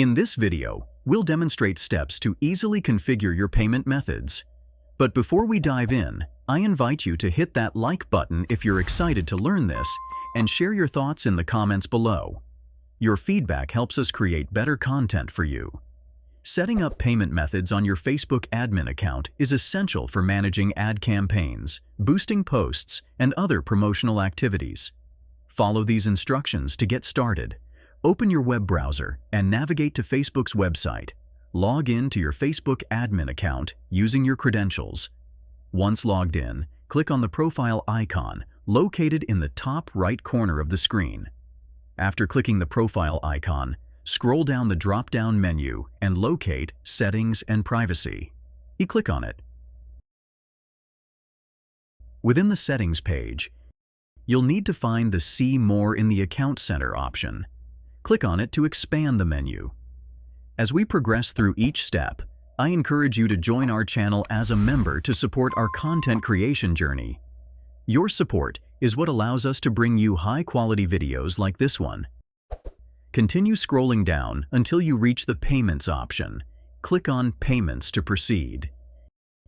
In this video, we'll demonstrate steps to easily configure your payment methods. But before we dive in, I invite you to hit that like button if you're excited to learn this and share your thoughts in the comments below. Your feedback helps us create better content for you. Setting up payment methods on your Facebook admin account is essential for managing ad campaigns, boosting posts, and other promotional activities. Follow these instructions to get started. Open your web browser and navigate to Facebook's website. Log in to your Facebook admin account using your credentials. Once logged in, click on the profile icon located in the top right corner of the screen. After clicking the profile icon, scroll down the drop-down menu and locate Settings and Privacy. Click on it. Within the Settings page, you'll need to find the See More in the Account Center option. Click on it to expand the menu. As we progress through each step, I encourage you to join our channel as a member to support our content creation journey. Your support is what allows us to bring you high-quality videos like this one. Continue scrolling down until you reach the Payments option. Click on Payments to proceed.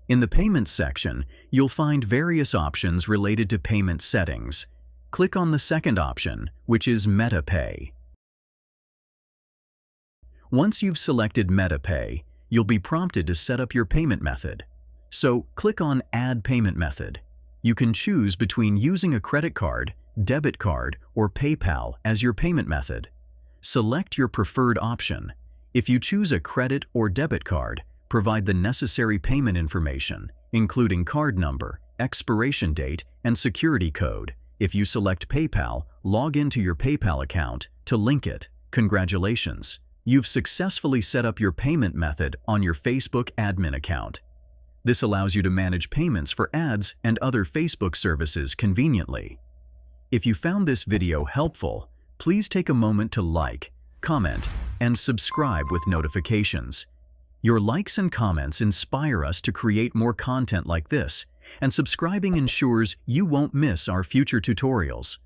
In the Payments section, you'll find various options related to payment settings. Click on the second option, which is MetaPay. Once you've selected MetaPay, you'll be prompted to set up your payment method. So, click on Add Payment Method. You can choose between using a credit card, debit card, or PayPal as your payment method. Select your preferred option. If you choose a credit or debit card, provide the necessary payment information, including card number, expiration date, and security code. If you select PayPal, log into your PayPal account to link it. Congratulations! You've successfully set up your payment method on your Facebook admin account. This allows you to manage payments for ads and other Facebook services conveniently. If you found this video helpful, please take a moment to like, comment, and subscribe with notifications. Your likes and comments inspire us to create more content like this, and subscribing ensures you won't miss our future tutorials.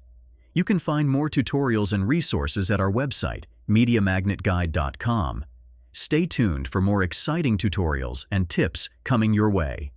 You can find more tutorials and resources at our website, MediaMagnetGuide.com. Stay tuned for more exciting tutorials and tips coming your way.